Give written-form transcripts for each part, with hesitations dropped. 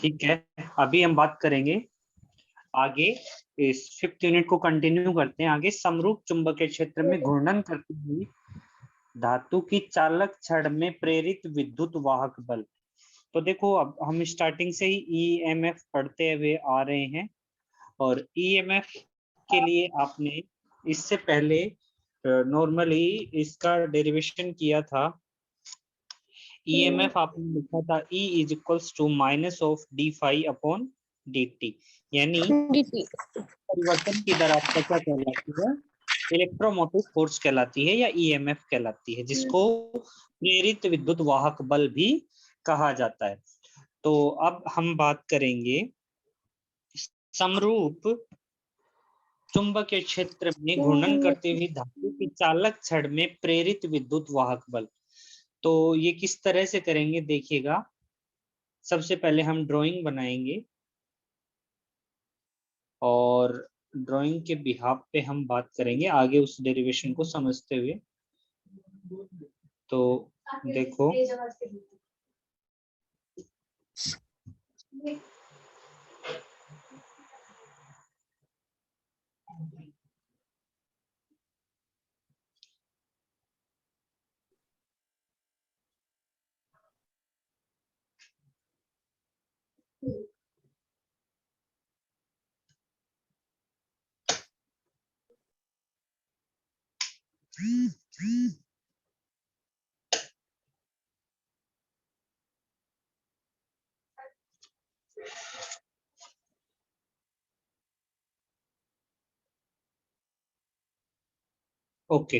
ठीक है, अभी हम बात करेंगे आगे। इस 5th यूनिट को कंटिन्यू करते हैं आगे। समरूप चुंबकीय क्षेत्र में घूर्णन करती हुई धातु की चालक छड़ में प्रेरित विद्युत वाहक बल। तो देखो, अब हम स्टार्टिंग से ही ईएमएफ पढ़ते हुए आ रहे हैं, और ईएमएफ के लिए आपने इससे पहले नॉर्मली इसका डेरिवेशन किया था। ईएमएफ आपने लिखा था E is equals to minus of D phi upon D T, यानी परिवर्तन की दर आपका क्या कहलाती है? इलेक्ट्रोमोटिव फोर्स कहलाती है या ईएमएफ कहलाती है, जिसको प्रेरित विद्युत वाहक बल भी कहा जाता है। तो अब हम बात करेंगे समरूप चुंबकीय क्षेत्र में घूर्णन करते हुए धातु की चालक छड़ में प्रेरित विद्युत वाहक बल। तो ये किस तरह से करेंगे देखिएगा। सबसे पहले हम ड्राइंग बनाएंगे, और ड्राइंग के बिहाफ पे हम बात करेंगे आगे उस डेरिवेशन को समझते हुए। तो देखो, ओके,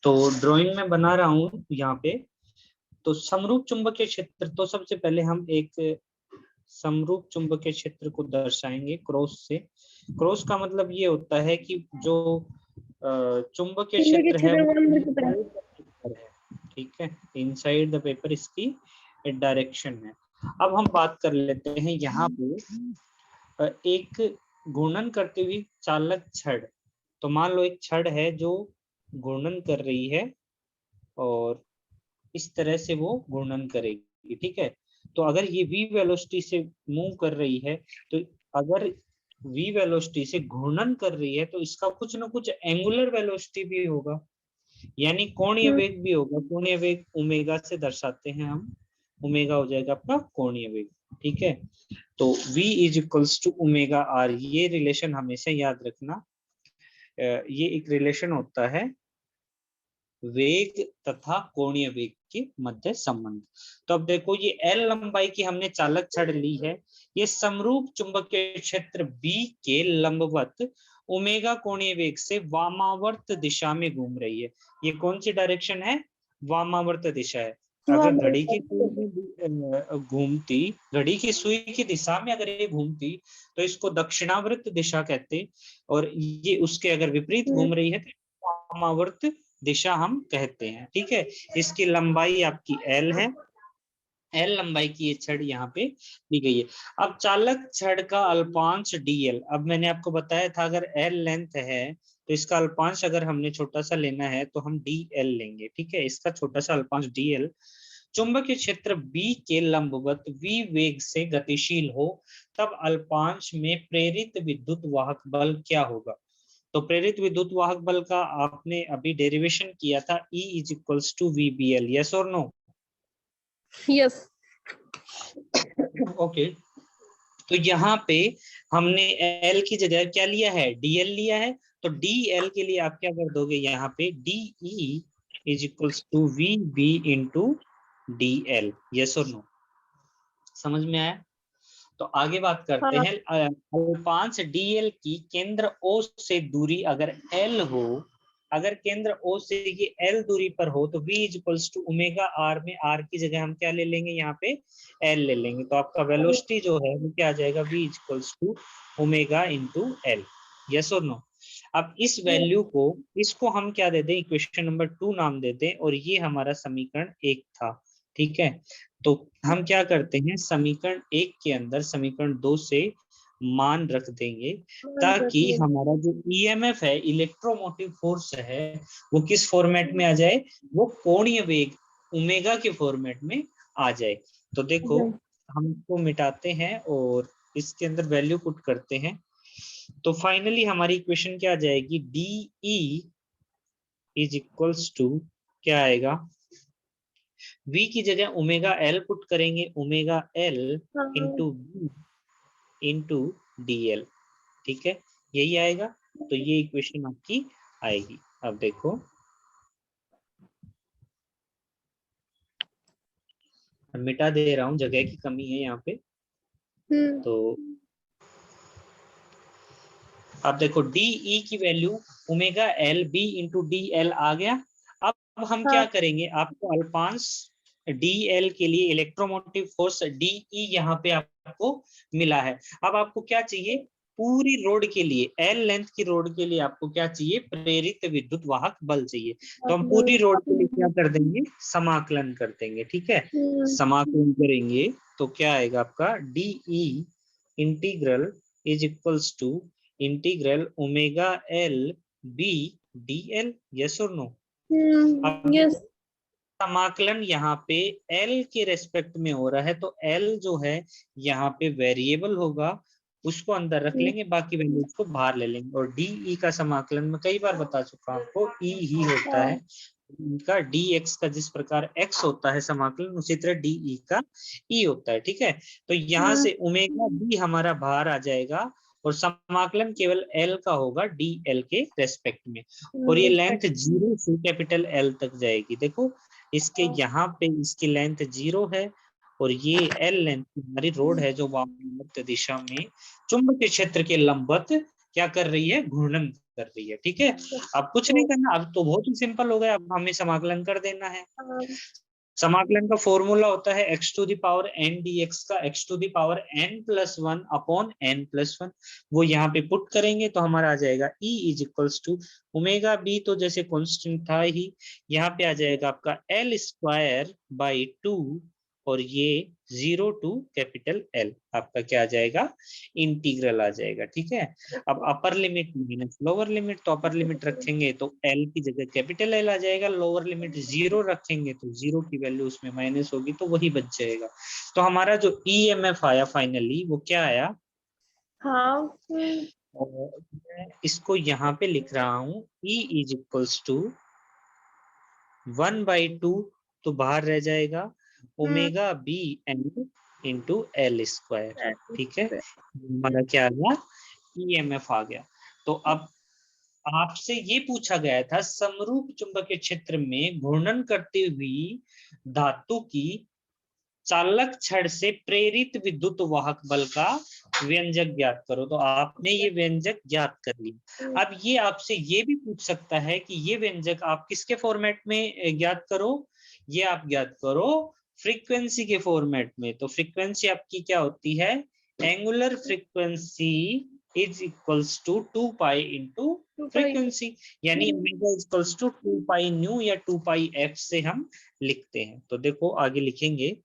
तो ड्राइंग में बना रहा हूं यहाँ पे। तो समरूप चुंबकीय क्षेत्र, तो सबसे पहले हम एक समरूप चुंबकीय क्षेत्र को दर्शाएंगे क्रॉस से। क्रॉस का मतलब ये होता है कि जो चुंबकीय क्षेत्र है वो, ठीक है, इनसाइड द पेपर इसकी डायरेक्शन है। अब हम बात कर लेते हैं यहाँ पे एक घूर्णन करती हुई चालक छड़। तो मान लो एक छड़ है जो घूर्णन कर रही है, और इस तरह से वो घूर्णन करेगी, ठीक है। तो अगर ये v वेलोसिटी से मूव कर रही है, तो अगर v वेलोसिटी से घूर्णन कर रही है, तो इसका कुछ ना कुछ एंगुलर वेलोसिटी भी होगा, यानी कोणीय वेग भी होगा। कोणीय वेग ओमेगा से दर्शाते हैं हम, ओमेगा हो जाएगा आपका कोणीय वेग, ठीक है। तो v is equals to omega R, ये रिलेशन हमेशा याद रखना। ये एक रिलेशन होता है वेग तथा कोणीय वेग के मध्य संबंध। तो अब देखो, ये एल लंबाई की हमने चालक छड़ ली है, ये समरूप चुंबकीय क्षेत्र B के लंबवत ओमेगा कोणीय वेग से वामावर्त दिशा में घूम रही है। ये कौन सी डायरेक्शन है? वामावर्त दिशा है। अगर घड़ी की घूमती, घड़ी की सुई की दिशा में अगर ये घूमती, तो इसको दक्षिणावर्त दिशा कहते, और ये उसके अगर विपरीत घूम रही है तो वामावर्त दिशा हम कहते हैं, ठीक है। इसकी लंबाई आपकी एल है, एल लंबाई की ये छड़ यहाँ पे दी गई है। अब चालक छड़ का अल्पांश डीएल, अब मैंने आपको बताया था अगर एल लेंथ है तो इसका अल्पांश अगर हमने छोटा सा लेना है तो हम डीएल लेंगे, ठीक है। इसका छोटा सा अल्पांश डीएल चुंबकीय क्षेत्र बी के लंबवत वी वेग से गतिशील हो, तब अल्पांश में प्रेरित विद्युत वाहक बल क्या होगा? तो प्रेरित विद्युत वाहक बल का आपने अभी डेरिवेशन किया था, E is equals to VBL, yes और नो? यस। ओके, तो यहाँ पे हमने L की जगह क्या लिया है? DL लिया है। तो DL के लिए आप क्या कर दोगे यहाँ पे? DE is equals to VB into DL, yes और नो? समझ में आया? तो आगे बात करते हैं। अल्पांश डीएल की केंद्र O से दूरी अगर L हो, अगर केंद्र O से ये L दूरी पर हो, तो V equals to omega R में R की जगह हम क्या ले लेंगे? यहाँ पे L ले लेंगे। तो आपका वेलोसिटी जो है वो क्या आ जाएगा? V equals to omega into L, yes और नो? अब इस वैल्यू को, इसको हम क्या दे दें? इक्वेशन नंबर 2 नाम दे दें, और ये हमारा समीकरण 1 था, ठीक है। तो हम क्या करते हैं, समीकरण 1 के अंदर समीकरण 2 से मान रख देंगे, ताकि हमारा जो ईएमएफ है, इलेक्ट्रोमोटिव फोर्स है, वो किस फॉर्मेट में आ जाए? वो कोणीय वेग ओमेगा के फॉर्मेट में आ जाए। तो देखो, हम इसको मिटाते हैं और इसके अंदर वैल्यू पुट करते हैं, तो फाइनली हमारी इक्वेशन क्या आ जाएगी, D E is equals to क्या आएगा, v की जगह ओमेगा एल पुट करेंगे, ओमेगा एल हाँ, into B into D L, ठीक है, यही आएगा। तो ये इक्वेशन आपकी आएगी। अब देखो मिटा दे रहा हूं, जगह की कमी है यहाँ पे। तो अब देखो डी ई की value omega L B into D L आ गया। अब हम क्या हाँ, करेंगे, आपको अल्पांश डी एल के लिए इलेक्ट्रोमोटिव फोर्स डी ई यहाँ पे आपको मिला है। अब आपको क्या चाहिए, पूरी रोड के लिए, एल लेंथ की रोड के लिए आपको क्या चाहिए, प्रेरित विद्युत वाहक बल चाहिए। तो हम पूरी रोड के लिए क्या कर देंगे, समाकलन कर देंगे, ठीक है। समाकलन करेंगे तो क्या आएगा आपका, D E integral is equals to integral omega L B D L, yes और नो। अब यस, समाकलन यहाँ पे एल के रेस्पेक्ट में हो रहा है, तो एल जो है यहाँ पे वेरिएबल होगा, उसको अंदर रख लेंगे, बाकी वैल्यूज को बाहर ले लेंगे। और डी का समाकलन में कई बार बता चुका हूं आपको, ई ही होता है इनका, डी एक्स का जिस प्रकार एक्स होता है समाकलन, उसी तरह डी का ई होता है, ठीक है। तो यहाँ से ओमेगा बी हमारा बाहर आ जाएगा और समाकलन केवल एल का होगा डी एल के रेस्पेक्ट में, और ये लेंथ 0 से कैपिटल एल तक जाएगी। देखो इसके यहाँ पे इसकी लेंथ 0 है, और ये एल लेंथ हमारी रोड है जो वामावर्त दिशा में चुंबकीय क्षेत्र के लंबवत क्या कर रही है, घूर्णन कर रही है, ठीक है। अब कुछ नहीं करना, अब तो बहुत ही सिंपल हो गया, अब हमें समाकलन कर देना है। समाकलन का फॉर्मूला होता है x to the power n dx का, x to the power n+1 upon n+1, वो यहाँ पे पुट करेंगे तो हमारा आ जाएगा E is equals to omega B, तो जैसे कांस्टेंट था ही, यहाँ पे आ जाएगा आपका L²/2, और ये 0 टू कैपिटल L आपका क्या आ जाएगा, इंटीग्रल आ जाएगा, ठीक है। अब upper limit minus lower limit, तो अपर लिमिट रखेंगे तो L की जगह कैपिटल L आ जाएगा, लोअर लिमिट 0 रखेंगे तो 0 की वैल्यू उसमें माइनस होगी, तो वही बच जाएगा। तो हमारा जो EMF आया फाइनली वो क्या आया, हाँ, और मैं इसको यहाँ पे लिख रहा हूँ, E इज इक्वल्स टू 1/2, तो बाहर रह जाएगा omega B N into L square, ठीक है। हमारा क्या आ गया, EMF आ गया। तो अब आपसे ये पूछा गया था, समरूप चुंबकीय क्षेत्र में घूर्णन करती हुई धातु की चालक छड़ से प्रेरित विद्युत वाहक बल का व्यंजक ज्ञात करो। तो आपने ये व्यंजक ज्ञात कर लिया। अब ये आपसे ये भी पूछ सकता है कि ये व्यंजक आप किसके फॉर्मेट में ज्ञात करो, ये आप ज्ञात करो फ्रीक्वेंसी के फॉर्मेट में। तो फ्रीक्वेंसी आपकी क्या होती है, angular frequency is equals to 2 pi into frequency, यानी omega equals to 2 pi nu या 2 पाई एफ से हम लिखते हैं। तो देखो आगे लिखेंगे,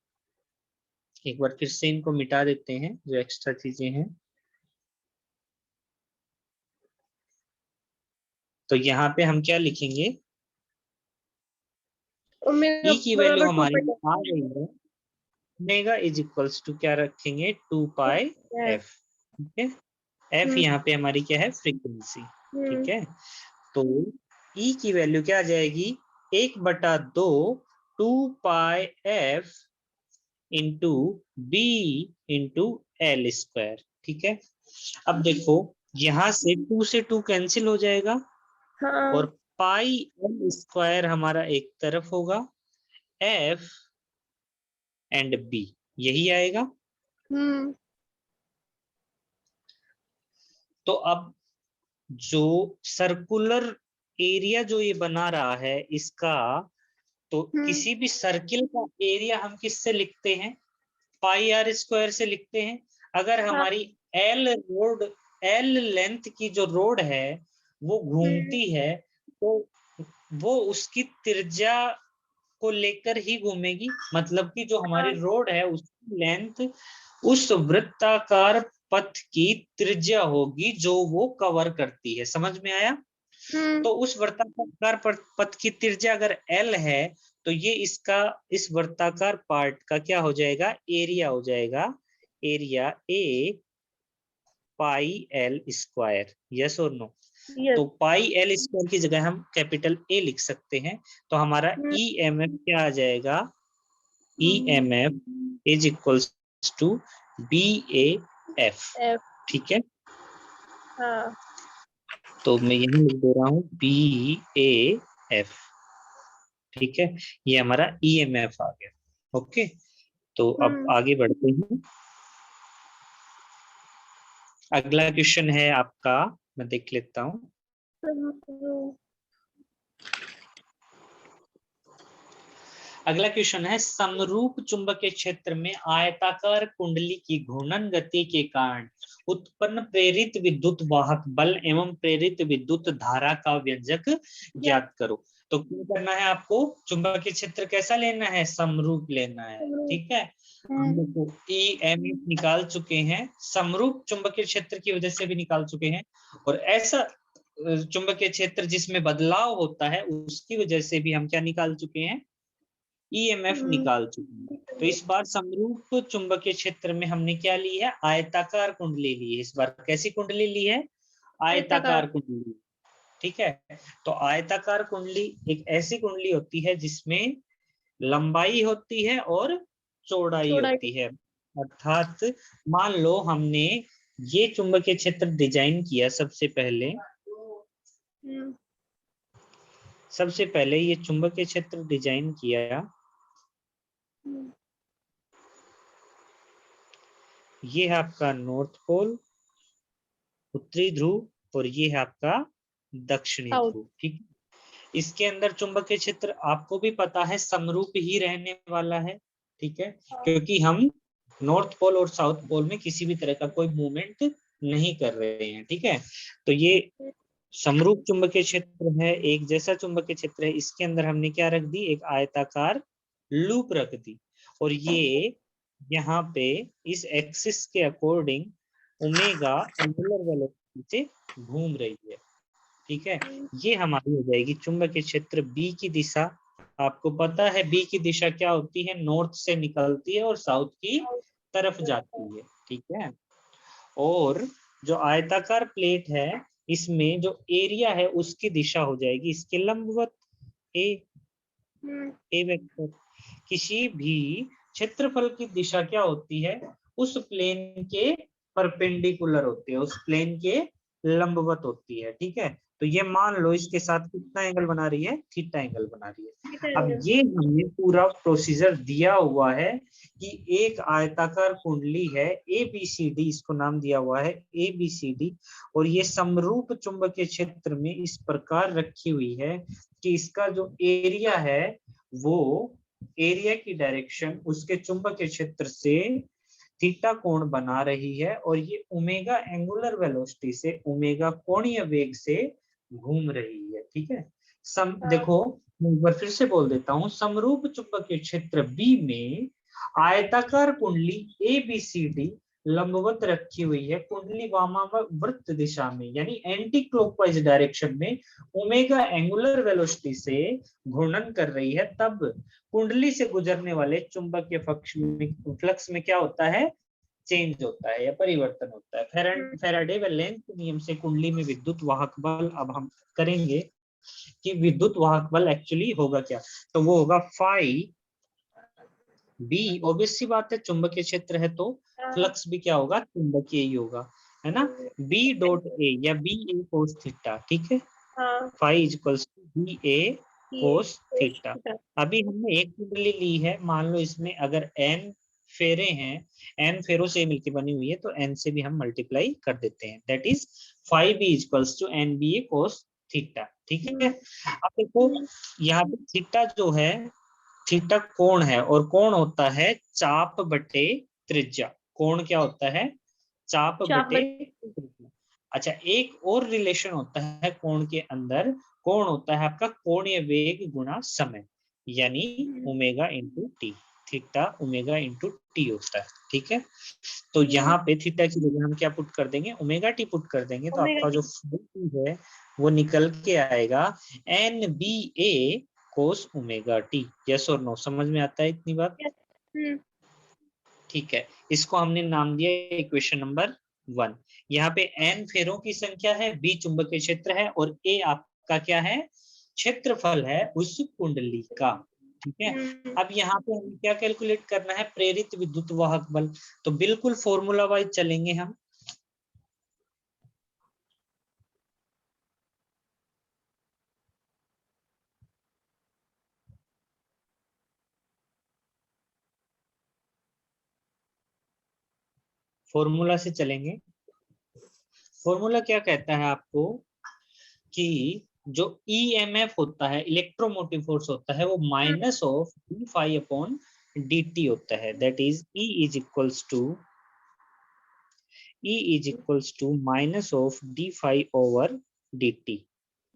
एक बार फिर से इनको मिटा देते हैं जो एक्स्ट्रा चीजें हैं। तो यहाँ पे हम क्या लिखेंगे, ई की वैल्यू हमारी आ गई है, ओमेगा इज इक्वल्स टू क्या रखेंगे, 2 पाई एफ, ठीक है। एफ यहाँ पे हमारी क्या है, फ्रीक्वेंसी, ठीक है। तो ई की वैल्यू क्या आ जाएगी, 1/2 2 pi F into B into L square, ठीक है। अब देखो यहां से 2 से 2 कैंसिल हो जाएगा, और पाई एल स्क्वायर हमारा एक तरफ होगा, एफ एंड बी यही आएगा। तो अब जो सर्कुलर एरिया जो ये बना रहा है इसका, तो किसी भी सर्किल का एरिया हम किससे लिखते हैं, पाई आर स्क्वायर से लिखते हैं। अगर हमारी एल लेंथ की जो रोड है वो घूमती है, तो वो उसकी त्रिज्या को लेकर ही घूमेगी, मतलब कि जो हमारी रोड है उसकी लेंथ उस वृत्ताकार पथ की त्रिज्या होगी जो वो कवर करती है, समझ में आया। तो उस वृत्ताकार पथ की त्रिज्या अगर एल है, तो ये इसका इस वर्ताकार पार्ट का क्या हो जाएगा, एरिया हो जाएगा, area A pi L square, yes और नो। Yes. तो पाई एल स्क्वायर की जगह हम कैपिटल ए लिख सकते हैं, तो हमारा ई एम एफ क्या आ जाएगा, E M F is equals to B A F, F. ठीक है। हाँ. तो मैं यही लिख दे रहा हूँ बी ए एफ, ठीक है, ये हमारा ई एम एफ आ गया। ओके, तो अब आगे बढ़ते हैं। अगला क्वेश्चन है आपका, मैं देख लेता हूँ। अगला क्वेश्चन है, समरूप चुंबकीय क्षेत्र में आयताकार कुंडली की घूर्णन गति के कारण उत्पन्न प्रेरित विद्युत वाहक बल एवं प्रेरित विद्युत धारा का व्यंजक ज्ञात करो। तो क्या करना है आपको, चुंबकीय क्षेत्र कैसा लेना है, समरूप लेना है, ठीक है। हम लोग ई एम एफ निकाल चुके हैं, समरूप चुंबकीय क्षेत्र की वजह से भी निकाल चुके हैं, और ऐसा चुंबकीय क्षेत्र जिसमें बदलाव होता है उसकी वजह से भी हम क्या निकाल चुके हैं, ईएमएफ निकाल चुके हैं। तो इस बार समरूप चुंबकीय क्षेत्र में हमने क्या ली है, आयताकार कुंडली ली है। इस बार कैसी कुंडली ली है, आयताकार कुंडली, ठीक है। तो आयताकार कुंडली एक ऐसी कुंडली होती है जिसमें लंबाई होती है और चौड़ाई होती है। अर्थात मान लो हमने ये चुंबकीय क्षेत्र डिजाइन किया, सबसे पहले ये चुंबकीय क्षेत्र डिजाइन किया, ये है आपका नॉर्थ पोल, उत्तरी ध्रुव, और ये है आपका दक्षिणी ध्रुव, ठीक। इसके अंदर चुंबकीय क्षेत्र आपको भी पता है समरूप ही रहने वाला है, ठीक है, क्योंकि हम नॉर्थ पोल और साउथ पोल में किसी भी तरह का कोई मूवमेंट नहीं कर रहे हैं, ठीक है। तो ये समरूप चुंबकीय क्षेत्र है, एक जैसा चुंबकीय क्षेत्र है। इसके अंदर हमने क्या रख दी, एक आयताकार लूप रख दी, और ये यहाँ पे इस एक्सिस के अकॉर्डिंग ओमेगा एंगुलर वेलोसिटी से घूम रही है, ठीक है। ये हमारी हो जाएगी चुंबकीय क्षेत्र बी की दिशा। आपको पता है बी की दिशा क्या होती है, नॉर्थ से निकलती है और साउथ की तरफ जाती है, ठीक है। और जो आयताकार प्लेट है इसमें जो एरिया है उसकी दिशा हो जाएगी इसके लंबवत, ए वेक्टर। किसी भी क्षेत्रफल की दिशा क्या होती है, उस प्लेन के परपेंडिकुलर होती है, उस प्लेन के लंबवत होती है, ठीक है। तो ये मान लो इसके साथ कितना एंगल बना रही है, थीटा एंगल बना रही है। अब ये हमने पूरा प्रोसीजर दिया हुआ है कि एक आयताकार कुंडली है ABCD, इसको नाम दिया हुआ है ABCD, और ये समरूप चुंबकीय क्षेत्र में इस प्रकार रखी हुई है कि इसका जो एरिया है वो एरिया की डायरेक्शन उसके चुंबकीय क्षेत्र से थीटा कोण बना रही है, और ये ओमेगा एंगुलर वेलोसिटी से, ओमेगा कोणीय वेग से घूम रही है, ठीक है। देखो मैं एक बार फिर से बोल देता हूँ, समरूप चुंबकीय क्षेत्र बी में आयताकार कुंडली ABCD लंबवत रखी हुई है, कुंडली वामावर्त दिशा में यानी एंटी क्लॉकवाइज डायरेक्शन में ओमेगा एंगुलर वेलोसिटी से घूर्णन कर रही है। तब कुंडली से गुजरने वाले चुंबकीय फ्लक्स में क्या होता है, चेंज होता है या परिवर्तन होता है। फैराडे व लेंज के नियम से कुंडली में विद्युत वाहक बल, अब हम करेंगे कि विद्युत वाहक बल एक्चुअली होगा क्या, तो वो होगा फाई बी, ऑब्वियस सी बात है चुंबकीय क्षेत्र है तो फ्लक्स भी क्या होगा, चुंबकीय ही होगा, है ना। बी डॉट ए या बी ए कोस थीटा, ठीक है, phi equals to B A cos theta. अभी हमने एक कुंडली ली है, मान लो इसमें अगर n फेरे हैं, n फेरों से मिलकर बनी हुई है, तो n से भी हम मल्टीप्लाई कर देते हैं, that is phi B equals to N B A cos theta, ठीक है। अब देखो यहाँ पे थीटा जो है, थीटा कोण है, और कोण होता है चाप बटे त्रिज्या। कोण क्या होता है, चाप बटे त्रिज्या। अच्छा, एक और रिलेशन होता है कोण के अंदर, कोण होता है आपका कोणीय वेग गुणा समय, यानी omega into T, theta omega into T होता है, ठीक है। तो यहाँ पे थीटा की जगह हम क्या पुट कर देंगे, ओमेगा टी पुट कर देंगे, तो आपका जो है वो निकल के आएगा N B A cos omega T. Yes और नो, समझ में आता है इतनी बात? ठीक है, इसको हमने नाम दिया इक्वेशन नंबर 1। यहाँ पे n फेरों की संख्या है, b चुंबकीय क्षेत्र है और a आपका क्या है, क्षेत्रफल है उस कुंडली का। ठीक है, अब यहाँ पे हमें क्या कैलकुलेट करना है, प्रेरित विद्युत वाहक बल। तो बिल्कुल फॉर्मूला वाइज चलेंगे हम। फॉर्मूला से चलेंगे। फॉर्मूला क्या कहता है आपको कि जो ईएमएफ होता है, इलेक्ट्रोमोटिव फोर्स होता है, वो minus of D phi upon D T होता है। That is E is equals to minus of D phi over D T.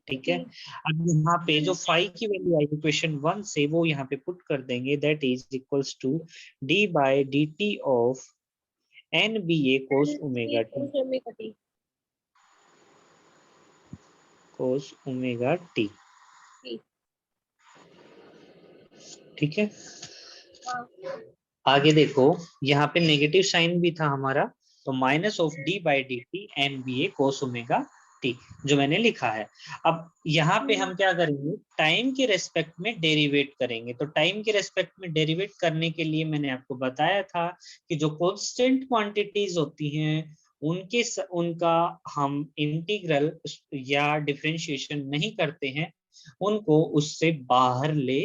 ठीक है, अब यहाँ पे जो फाई की वैल्यू आई इक्वेशन 1 से, वो यहाँ पे पुट कर देंगे। That is equals to D by D T of N B A cos omega T, cos omega T. ठीक है, आगे देखो, यहाँ पे नेगेटिव साइन भी था हमारा, तो minus of D by D T N B A cos omega T, जो मैंने लिखा है। अब यहाँ पे हम क्या करेंगे, टाइम के रेस्पेक्ट में डेरिवेट करेंगे। तो टाइम के रेस्पेक्ट में डेरिवेट करने के लिए मैंने आपको बताया था कि जो कांस्टेंट क्वांटिटीज होती हैं उनका हम इंटीग्रल या डिफरेंशिएशन नहीं करते हैं, उनको उससे बाहर ले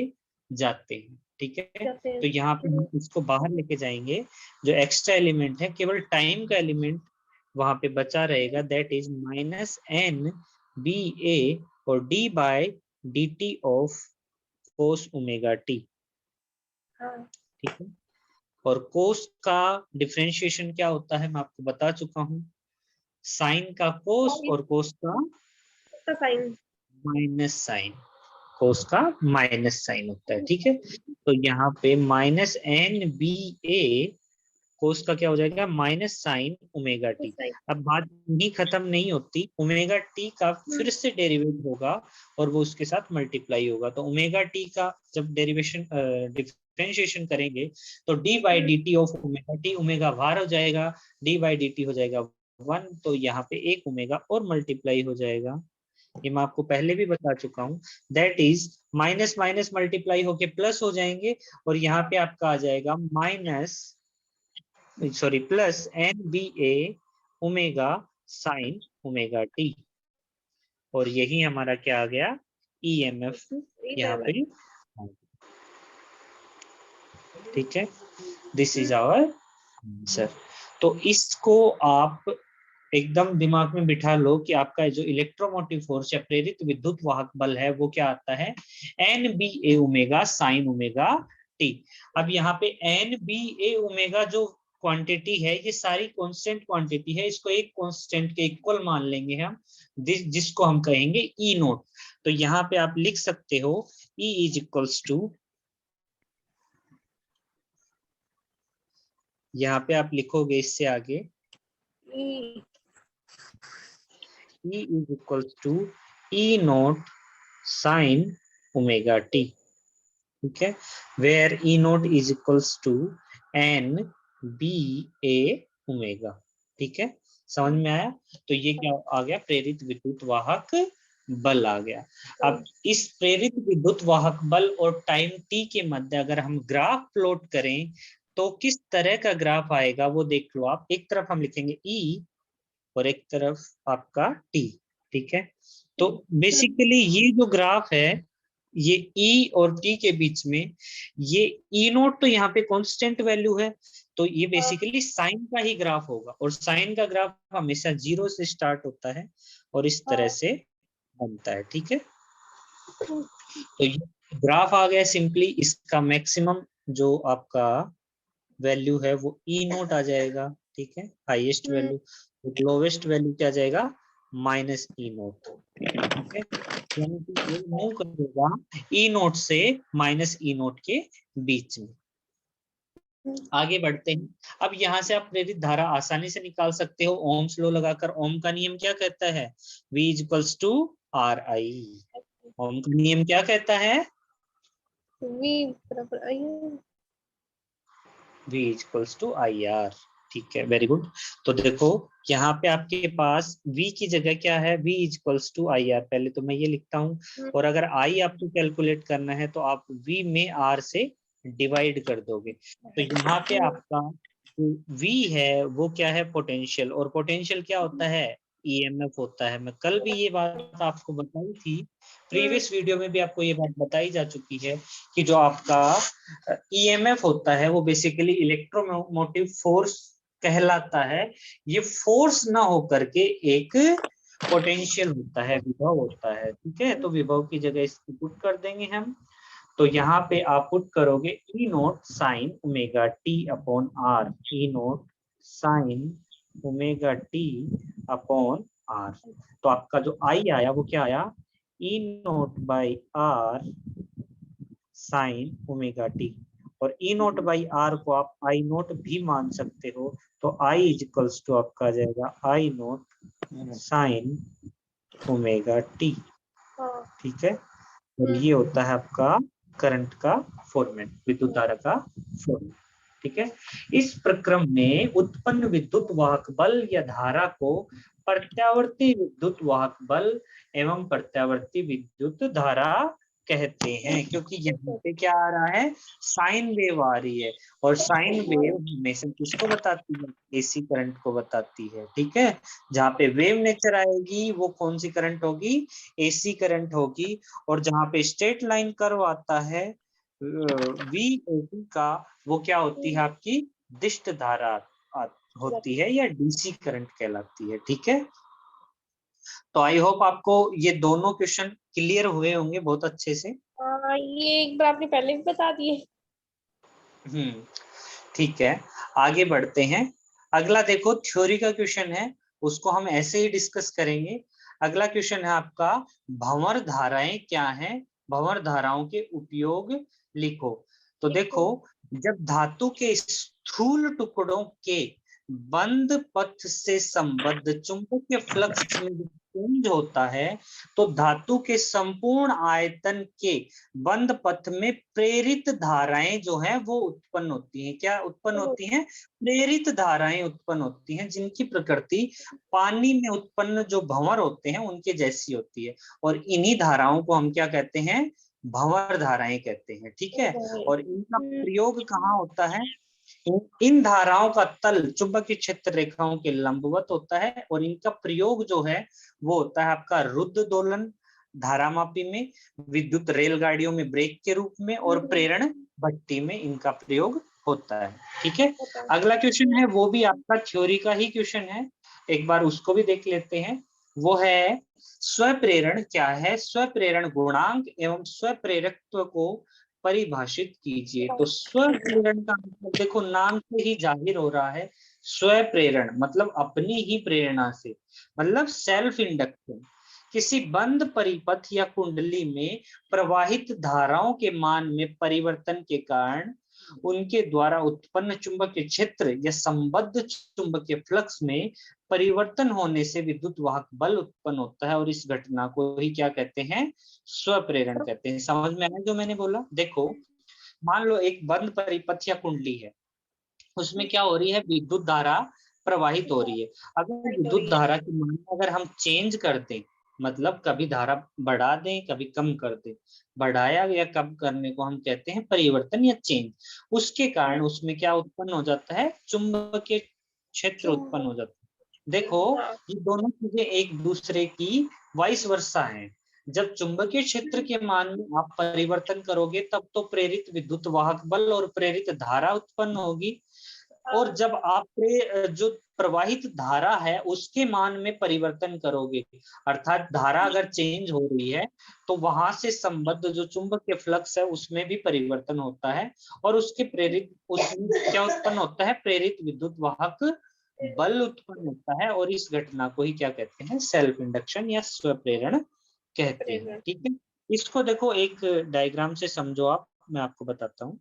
जाते हैं। ठीक है, तो यहाँ पे हम इसको बाहर लेके जाएंगे। जो एक्स्ट्रा एलिमेंट है, केवल टाइम का एलिमेंट वहां पे बचा रहेगा। That is minus N B A और D by D T of cos omega T. ठीक है, और कोस का डिफरेंशिएशन क्या होता है मैं आपको बता चुका हूँ, साइन का कोस और कोस का माइनस साइन, कोस का माइनस साइन होता है। ठीक है, तो यहाँ पे माइनस एन बी ए कोस का क्या हो जाएगा, माइनस साइन ओमेगा टी। अब बात ही खत्म नहीं होती, ओमेगा टी का फिर से डेरिवेट होगा और वो उसके साथ मल्टीप्लाई होगा। तो ओमेगा टी का जब डेरिवेशन डिफरेंशिएशन करेंगे तो D by D T of omega T, omega बाहर हो जाएगा, डी बाई डी टी हो जाएगा 1, तो यहाँ पे एक ओमेगा और मल्टीप्लाई हो जाएगा। ये मैं आपको पहले भी बता चुका हूँ। That is minus minus multiply होके प्लस हो जाएंगे और यहाँ पे आपका आ जाएगा प्लस एन बी ए ओमेगा साइन ओमेगा टी, और यही हमारा क्या आ गया, ईएमएफ यहाँ पे। ठीक है, दिस इज आवर आंसर। तो इसको आप एकदम दिमाग में बिठा लो कि आपका जो इलेक्ट्रोमोटिव फोर्स या प्रेरित विद्युत वाहक बल है वो क्या आता है, एन बी ए ओमेगा साइन ओमेगा टी। अब यहाँ पे एन बी ए ओमेगा जो क्वांटिटी है, ये सारी कांस्टेंट क्वांटिटी है, इसको एक कांस्टेंट के इक्वल मान लेंगे हम, जिसको हम कहेंगे ई नोट। तो यहाँ पे आप लिख सकते हो E इज इक्वल्स टू, यहाँ पे आप लिखोगे इससे आगे E is equals to E naught sin omega t. ठीक है, where E naught is equals to n b a omega। ठीक है, समझ में आया? तो ये क्या आ गया, प्रेरित विद्युत वाहक बल आ गया। अब इस प्रेरित विद्युत वाहक बल और टाइम t के मध्य अगर हम ग्राफ प्लॉट करें तो किस तरह का ग्राफ आएगा वो देख लो आप। एक तरफ हम लिखेंगे E और एक तरफ आपका टी। ठीक है, तो बेसिकली ये जो ग्राफ है, ये ई और टी के बीच में, ये ई नोट तो यहाँ पे कांस्टेंट वैल्यू है, तो ये बेसिकली साइन का ही ग्राफ होगा, और साइन का ग्राफ हमेशा 0 से स्टार्ट होता है और इस तरह से बनता है। ठीक है, तो ये ग्राफ आ गया सिंपली, इसका मैक्सिमम जो आपका वैल्यू है वो ई नोट आ जाएगा। ठीक है, हाईएस्ट वैल्यू, लोवेस्ट वैल्यू क्या जाएगा, माइनस ई नोट। ठीक है, यानी कि ये मूव करेगा ई नोट से माइनस ई नोट के बीच में। आगे बढ़ते हैं। अब यहाँ से आप प्रेरित धारा आसानी से निकाल सकते हो ओम्स लॉ लगाकर। ओम का नियम क्या कहता है, V equals to R I. Ohm का नियम क्या कहता है, V बराबर I R। V equals to I R. ठीक है, वेरी गुड। तो देखो यहाँ पे आपके पास V की जगह क्या है, V equals to I R. पहले तो मैं ये लिखता हूँ, और अगर I आपको कैलकुलेट करना है तो आप V में R से डिवाइड कर दोगे। तो यहाँ पे आपका V है वो क्या है, पोटेंशियल। और पोटेंशियल क्या होता है, ईएमएफ होता है। मैं कल भी ये बात आपको बताई थी, प्रीवियस वीडियो में भी आपको ये बात बताई जा चुकी है कि जो आपका ईएमएफ होता है वो बेसिकली इलेक्ट्रोमोटिव फोर्स कहलाता है। ये फोर्स ना हो करके एक पोटेंशियल होता है, विभव होता है। ठीक है, तो विभव की जगह इसको पुट कर देंगे हम। तो यहाँ पे आप पुट करोगे E naught sine omega T upon R, E naught sine omega T upon R. तो आपका जो आई आया वो क्या आया, E naught by R sine omega T. और ई नोट बाई आर को आप आई नोट भी मान सकते हो। तो आई इक्वल्स टू आपका आ जाएगा आई नोट साइन ओमेगा टी। हाँ। ठीक है, और ये होता है आपका करंट का फॉर्मेट, विद्युत धारा का फॉर्मेट। ठीक है, इस प्रक्रम में उत्पन्न विद्युत वाहक बल या धारा को प्रत्यावर्ती विद्युत वाहक बल एवं प्रत्यावर्ती विद्युत धारा कहते हैं। क्योंकि यहाँ पे क्या आ रहा है, साइन वेव आ रही है, और साइन वेव हमेशा किसको बताती है, एसी करंट को बताती है। ठीक है, जहाँ पे वेव नेचर आएगी वो कौन सी करंट होगी, एसी करंट होगी। और जहाँ पे स्ट्रेट लाइन कर्व आता है वी का, वो क्या होती है, आपकी दिष्ट धारा होती है, या डीसी करंट कहलाती है। ठीक है, तो आई होप आपको ये दोनों क्वेश्चन क्लियर हुए होंगे बहुत अच्छे से। ये एक बार आपने पहले भी बता दिए। ठीक है, आगे बढ़ते हैं। अगला देखो थ्योरी का क्वेश्चन है, उसको हम ऐसे ही डिस्कस करेंगे। अगला क्वेश्चन है आपका, भंवर धाराएं क्या हैं, भंवर धाराओं के उपयोग लिखो। तो देखो, जब धातु के स्थूल टुकड़ों के बंद पथ से संबद्ध चुंबकीय फ्लक्स में चेंज होता है, तो धातु के संपूर्ण आयतन के बंद पथ में प्रेरित धाराएं जो हैं वो उत्पन्न होती हैं। क्या उत्पन्न होती हैं, प्रेरित धाराएं उत्पन्न होती हैं, जिनकी प्रकृति पानी में उत्पन्न जो भंवर होते हैं उनके जैसी होती है। और इन्हीं धाराओं को हम क्या कहते हैं, भंवर धाराएं कहते हैं। ठीक है, और इनका प्रयोग कहाँ होता है, इन धाराओं का तल चुंबकीय क्षेत्र रेखाओं के लंबवत होता है, और इनका प्रयोग जो है वो होता है आपका रुद्र दोलन धारामापी में, विद्युत रेलगाड़ियों में ब्रेक के रूप में, और प्रेरण भट्टी में इनका प्रयोग होता है। ठीक है, अगला क्वेश्चन है वो भी आपका थ्योरी का ही क्वेश्चन है, एक बार उसको भी देख लेते हैं। वो है स्वप्रेरण क्या है, स्वप्रेरण गुणांक एवं स्वप्रेरकत्व को परिभाषित कीजिए। तो स्वप्रेरण का मतलब देखो नाम से ही जाहिर हो रहा है, स्वप्रेरण मतलब अपनी ही प्रेरणा से, मतलब सेल्फ इंडक्शन। किसी बंद परिपथ या कुंडली में प्रवाहित धाराओं के मान में परिवर्तन के कारण उनके द्वारा उत्पन्न चुंबकीय क्षेत्र या संबद्ध चुंबकीय फ्लक्स में परिवर्तन होने से विद्युत वाहक बल उत्पन्न होता है, और इस घटना को ही क्या कहते हैं, स्वप्रेरण कहते हैं। समझ में आया जो मैंने बोला। देखो, मान लो एक बंद परिपथ या कुंडली है, उसमें क्या हो रही है, विद्युत धारा प्रवाहित हो रही है। अगर विद्युत धारा की मान अगर हम चेंज कर दें, मतलब कभी धारा बढ़ा दें कभी कम कर दें, बढ़ाया या कम करने को हम कहते हैं परिवर्तन या चेंज। उसके कारण उसमें क्या उत्पन्न हो जाता है, चुंबकीय क्षेत्र उत्पन्न हो जाता है। देखो, ये दोनों चीजें एक दूसरे की वाइस वर्सा हैं। जब चुंबकीय क्षेत्र के मान में आप परिवर्तन करोगे तब तो प्रेरित विद्युत वाहक बल और प्रेरित धारा उत्पन्न होगी, और जब आप जो प्रवाहित धारा है उसके मान में परिवर्तन करोगे, अर्थात धारा अगर चेंज हो रही है, तो वहां से संबद्ध जो चुंबकीय फ्लक्स है उसमें भी परिवर्तन होता है, और उसके प्रेरित उसमें क्या उत्पन्न होता है, प्रेरित विद्युत वाहक बल उत्पन्न होता है, और इस घटना को ही क्या कहते हैं, सेल्फ इंडक्शन या स्वप्रेरण कहते हैं। ठीक है, इसको देखो एक डायग्राम से समझो आप, मैं आपको बताता हूँ।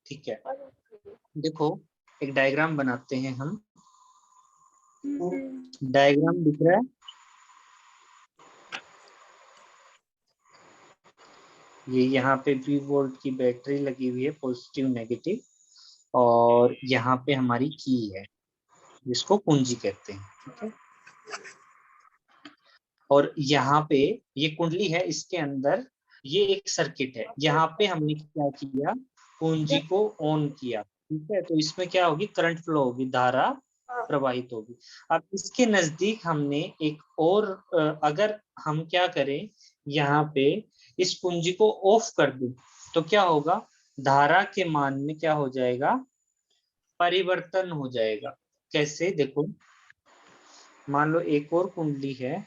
ठीक है, देखो एक डायग्राम बनाते हैं हम। डायग्राम दिख रहा है? ये यहाँ पे 20 वोल्ट की बैटरी लगी हुई है, पॉजिटिव नेगेटिव, और यहाँ पे हमारी की है जिसको कुंजी कहते हैं। ठीक है, और यहाँ पे ये कुंडली है, इसके अंदर ये एक सर्किट है। यहाँ पे हमने क्या किया, कुंजी को ऑन किया। ठीक है, तो इसमें क्या होगी, करंट फ्लो होगी, धारा प्रवाहित होगी। अब इसके नजदीक हमने एक और अगर हम क्या करें, यहाँ पे इस कुंजी को ऑफ कर दें तो क्या होगा, धारा के मान में क्या हो जाएगा, परिवर्तन हो जाएगा। कैसे, देखो मान लो एक और कुंडली है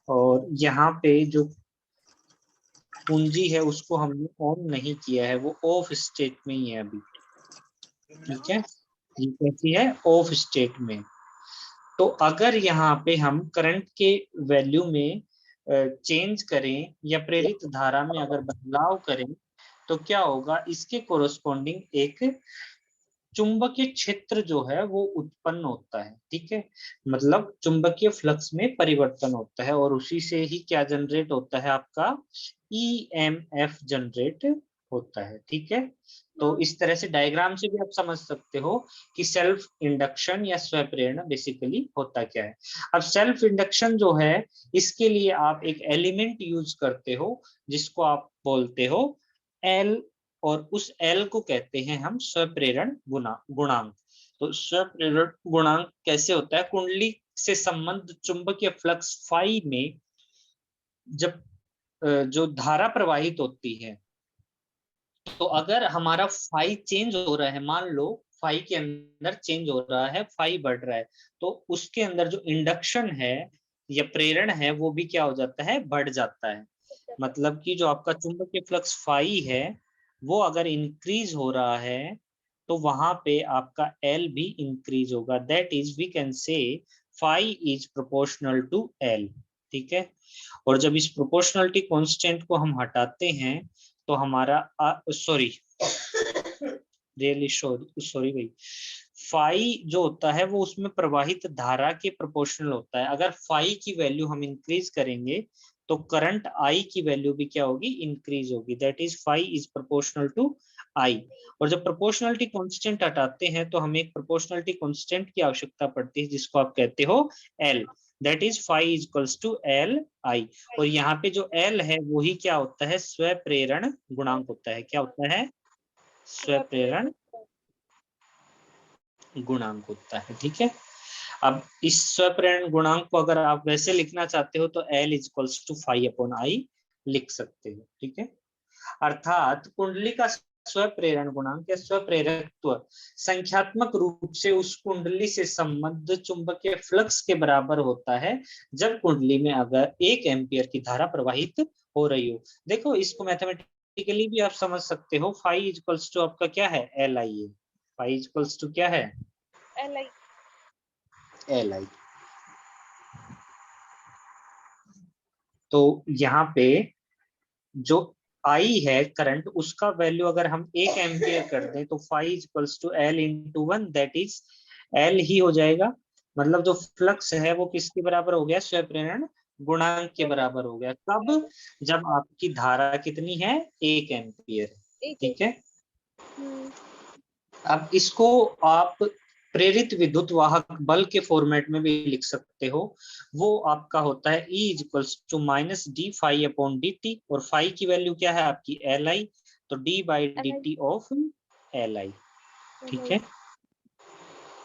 और यहाँ पे जो कुंजी है उसको हमने ऑन नहीं किया है, वो ऑफ स्टेट में ही है अभी। ठीक है, ये कैसी है, ऑफ स्टेट में। तो अगर यहाँ पे हम करंट के वैल्यू में चेंज करें या प्रेरित धारा में अगर बदलाव करें तो क्या होगा, इसके कोरोस्पोंडिंग एक चुंबकीय क्षेत्र जो है वो उत्पन्न होता है। ठीक है, मतलब चुंबकीय फ्लक्स में परिवर्तन होता है और उसी से ही क्या जनरेट होता है, आपका ईएमएफ जनरेट होता है। ठीक है, तो इस तरह से डायग्राम से भी आप समझ सकते हो कि सेल्फ इंडक्शन या स्वप्रेरणा बेसिकली होता क्या है। अब सेल्फ इंडक्शन जो है, इसके लिए आप एक एलिमेंट यूज करते हो जिसको आप बोलते हो एल, और उस एल को कहते हैं हम स्वप्रेरण गुणांक। तो स्वप्रेरण गुणांक कैसे होता है, कुंडली से संबंध चुंबकीय फ्लक्स फाई में जब जो धारा प्रवाहित होती है, तो अगर हमारा फाई चेंज हो रहा है, मान लो फाई के अंदर चेंज हो रहा है, फाई बढ़ रहा है, तो उसके अंदर जो इंडक्शन है या प्रेरण है वो भी क्या हो जाता है, बढ़ जाता है। मतलब कि जो आपका चुंबकीय फ्लक्स फाई है वो अगर इंक्रीज हो रहा है तो वहां पे आपका एल भी इंक्रीज होगा। That is we can say phi is proportional to L. ठीक है, और जब इस प्रोपोर्शनलिटी कांस्टेंट को हम हटाते हैं तो हमारा सॉरी रियली सॉरी भाई, फाई जो होता है वो उसमें प्रवाहित धारा के प्रोपोर्शनल होता है। अगर फाई की वैल्यू हम इंक्रीज करेंगे तो करंट आई की वैल्यू भी क्या होगी, इंक्रीज होगी। That is phi is proportional to I. और जब प्रोपोर्शनलिटी कांस्टेंट हटाते हैं तो हमें एक प्रोपोर्शनलिटी कांस्टेंट की आवश्यकता पड़ती है जिसको आप कहते हो L. That is phi is equals to L I. और यहाँ पे जो एल है वही क्या होता है, स्वप्रेरण गुणांक होता है। क्या होता है, स्वप्रेरण गुणांक होता है। ठीक है, अब इस स्वप्रेरण गुणांक को अगर आप वैसे लिखना चाहते हो तो L is equals to phi upon I लिख सकते हो। ठीक है, अर्थात कुंडली का स्वप्रेरण गुणांक या स्वप्रेरकत्व संख्यात्मक रूप से उस कुंडली से संबद्ध चुंबकीय फ्लक्स के बराबर होता है जब कुंडली में अगर 1 एम्पियर की धारा प्रवाहित हो रही हो। देखो इसको मैथमेटिकली भी आप समझ सकते हो, फाई इज इक्वल्स टू आपका क्या है, एल आई है। फाई इज इक्वल्स टू क्या है, एल आई। L I. तो यहाँ पे जो आई है करंट, उसका वैल्यू अगर हम 1 एम्पियर कर दें तो phi equals to L into 1, that is L ही हो जाएगा। मतलब जो फ्लक्स है वो किसके बराबर हो गया, स्वप्रेरण गुणांक के बराबर हो गया। कब, जब आपकी धारा कितनी है, 1 एम्पियर। ठीक है, अब इसको आप प्रेरित विद्युत वाहक बल के फॉर्मेट में भी लिख सकते हो। वो आपका होता है E is equals to minus D phi upon D T, और फाई की वैल्यू क्या है आपकी, एल आई, तो D by D T of L I. ठीक है,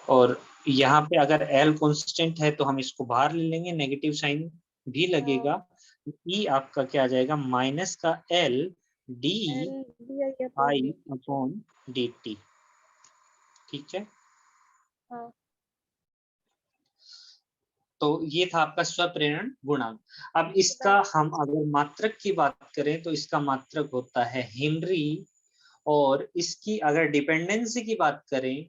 और यहाँ पे अगर एल कांस्टेंट है तो हम इसको बाहर ले लेंगे, नेगेटिव साइन भी लगेगा। ई आपका क्या आ जाएगा, माइनस का L D I upon D T. ठीक है, हाँ। तो ये था आपका स्वप्रेरण गुणांक। अब इसका हम अगर मात्रक की बात करें तो इसका मात्रक होता है हेनरी, और इसकी अगर डिपेंडेंसी की बात करें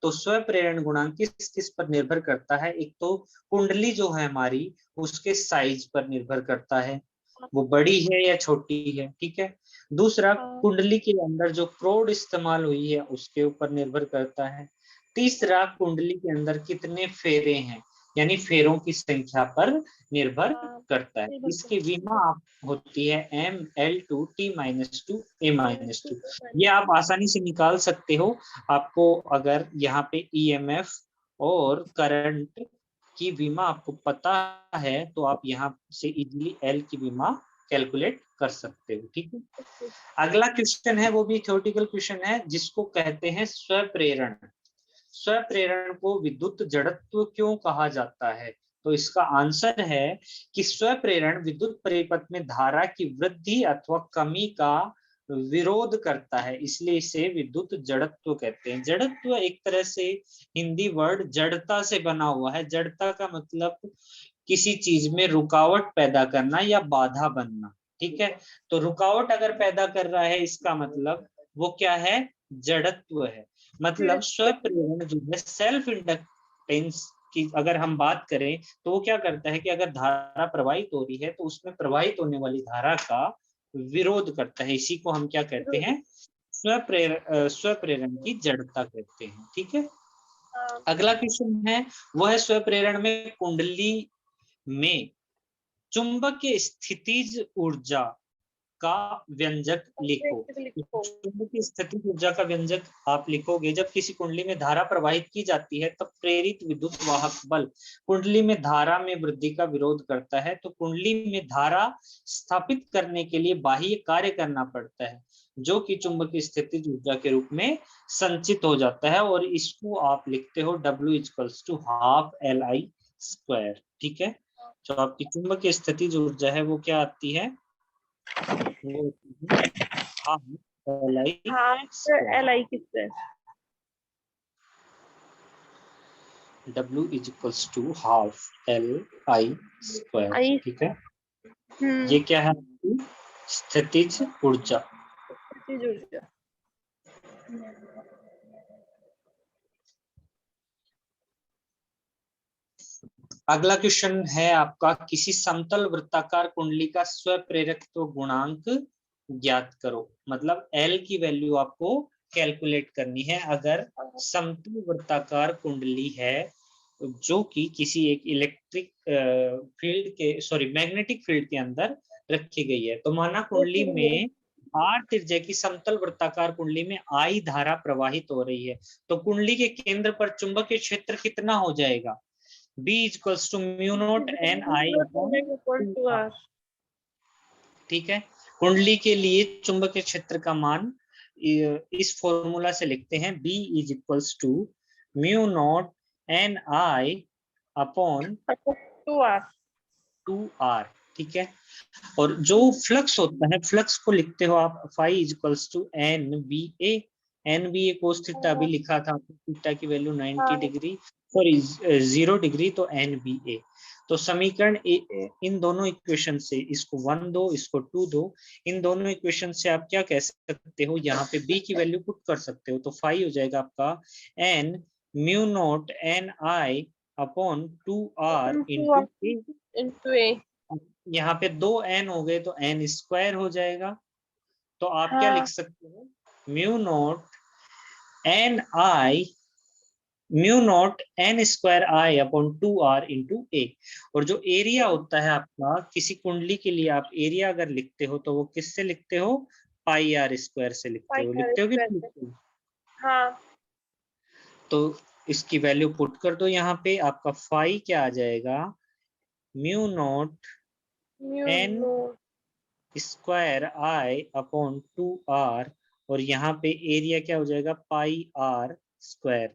तो स्वप्रेरण गुणांक किस किस पर निर्भर करता है? एक तो कुंडली जो है हमारी उसके साइज पर निर्भर करता है, वो बड़ी है या छोटी है, ठीक है। दूसरा, हाँ, कुंडली के अंदर जो क्रोड इस्तेमाल हुई है उसके ऊपर निर्भर करता है। तीसरा, कुंडली के अंदर कितने फेरे हैं, यानी फेरों की संख्या पर निर्भर हाँ, करता है। बिल्कुल। इसकी विमा होती है M_L_2T_2 A-2। ये आप आसानी से निकाल सकते हो। आपको अगर यहाँ पे EMF और करंट की विमा आपको पता है तो आप यहाँ से इजीली L की विमा कैलकुलेट कर सकते हो, ठीक है। अगला क्वेश्चन है, वो भी थ्योरेटिकल क्वेश्चन है, जिसको कहते हैं स्वप्रेरण। स्वप्रेरण को विद्युत जड़त्व क्यों कहा जाता है? तो इसका आंसर है कि स्वप्रेरण विद्युत परिपथ में धारा की वृद्धि अथवा कमी का विरोध करता है, इसलिए इसे विद्युत जड़त्व कहते हैं। जड़त्व एक तरह से हिंदी वर्ड जड़ता से बना हुआ है। जड़ता का मतलब किसी चीज में रुकावट पैदा करना या बाधा बनना, ठीक है। तो रुकावट अगर पैदा कर रहा है इसका मतलब वो क्या है? जड़त्व है। मतलब स्वप्रेरण जो है सेल्फ इंडक्टेंस की अगर हम बात करें तो वो क्या करता है कि अगर धारा प्रवाहित हो रही है तो उसमें प्रवाहित होने वाली धारा का विरोध करता है। इसी को हम क्या कहते हैं? स्वप्रेरण की जड़ता कहते हैं, ठीक है। हाँ, अगला क्वेश्चन है, वह है स्वप्रेरण में कुंडली में चुंबकीय स्थितिज ऊर्जा का व्यंजक लिखो। लिखो। चुंबकीय स्थितिज ऊर्जा का व्यंजक आप लिखोगे, जब किसी कुंडली में धारा प्रवाहित की जाती है तब प्रेरित विद्युत वाहक बल कुंडली में धारा में वृद्धि का विरोध करता है। तो कुंडली में धारा स्थापित करने के लिए बाह्य कार्य करना पड़ता है, जो कि चुंबकीय स्थितिज ऊर्जा के रूप में संचित हो जाता है, और इसको आप लिखते हो W=12LI², ठीक है। जो आपकी चुंबकीय स्थितिज ऊर्जा है वो क्या आती है? वो LI किससे? W=12LI², आई। ठीक है। ये क्या है? स्थितिज ऊर्जा। अगला क्वेश्चन है आपका, किसी समतल वृत्ताकार कुंडली का स्वप्रेरकत्व गुणांक ज्ञात करो। मतलब L की वैल्यू आपको कैलकुलेट करनी है। अगर समतल वृत्ताकार कुंडली है जो कि किसी एक इलेक्ट्रिक फील्ड के मैग्नेटिक फील्ड के अंदर रखी गई है, तो माना कुंडली में R त्रिज्या की समतल वृत्ताकार कुंडली में I धारा प्रवाहित हो रही है, तो कुंडली के केंद्र पर चुंबकीय क्षेत्र कितना हो जाएगा? B=μ0NI/2R, ठीक है। कुंडली के लिए चुंबकीय क्षेत्र का मान इस फॉर्मूला से लिखते हैं, B=μ0NI/2R, ठीक है। और जो फ्लक्स होता है, फ्लक्स को लिखते हो आप Phi=NBA। NBA cos थीटा भी लिखा था, थीटा की वैल्यू 90 डिग्री 0 डिग्री, तो NBA। तो समीकरण इन दोनों इक्वेशन से, इसको 1 दो, इसको 2 दो, इन दोनों इक्वेशन से आप क्या कह सकते हो? यहाँ पे B की वैल्यू पुट कर सकते हो, तो फाई हो जाएगा आपका N μ0NI/2R इंटू ए। यहाँ पे 2 n हो गए तो n² हो जाएगा। तो आप क्या लिख सकते हो? μ0n²I/2R × A। और जो एरिया होता है आपका किसी कुंडली के लिए, आप एरिया अगर लिखते हो तो वो किससे लिखते हो? πr² से लिखते हो। लिखते हो कि नहीं लिखते हो? हाँ, तो इसकी वैल्यू पुट कर दो यहाँ पे, आपका फाई क्या आ जाएगा? μ0n²I/2R, और यहाँ पे एरिया क्या हो जाएगा? πr²,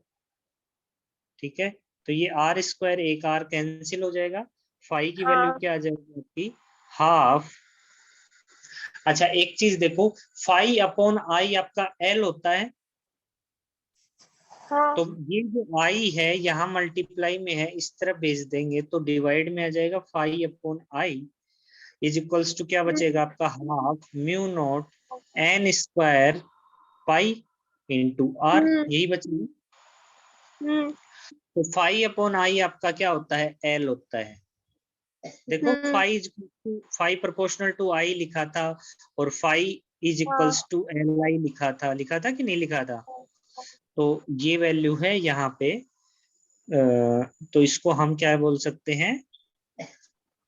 ठीक है। तो ये R², एक R कैंसिल हो जाएगा, फाई की वैल्यू क्या आ जाएगी आपकी? हाफ। अच्छा एक चीज देखो, φ/I आपका L होता है, तो ये जो I है यहाँ मल्टीप्लाई में है, इस तरफ भेज देंगे तो डिवाइड में आ जाएगा φ/I = क्या बचेगा आपका? हाफ μ0n² π × R, यही बचेगा। तो फाई अपॉन आई आपका क्या होता है, एल होता है। देखो फाई प्रोपोर्शनल टू आई लिखा था और phi is equals to L I लिखा था कि नहीं लिखा था। तो ये वैल्यू है यहाँ पे, तो इसको हम क्या बोल सकते हैं,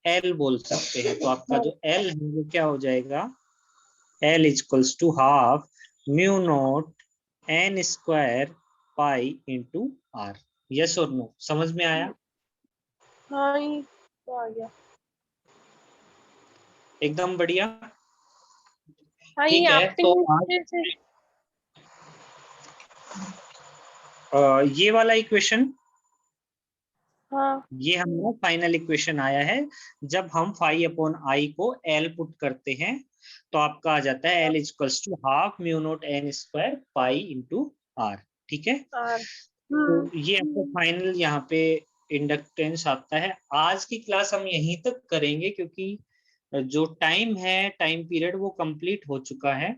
एल बोल सकते हैं। तो आपका जो एल है वो क्या हो जाएगा, L equals to half mu naught N square pi into R. Yes और नो, समझ में आया? हाँ ये तो आ गया। एकदम बढ़िया। हाँ ठीक ये है, आपने तो से ये वाला इक्वेशन, हाँ ये हमारा फाइनल इक्वेशन आया है। जब हम फाई अपॉन आई को एल पुट करते हैं तो आपका आ जाता है L equals to half mu naught N square pi into R. ठीक है, आर। तो ये आपका फाइनल यहाँ पे इंडक्टेंस आता है। आज की क्लास हम यहीं तक करेंगे क्योंकि जो टाइम है, टाइम पीरियड वो कंप्लीट हो चुका है।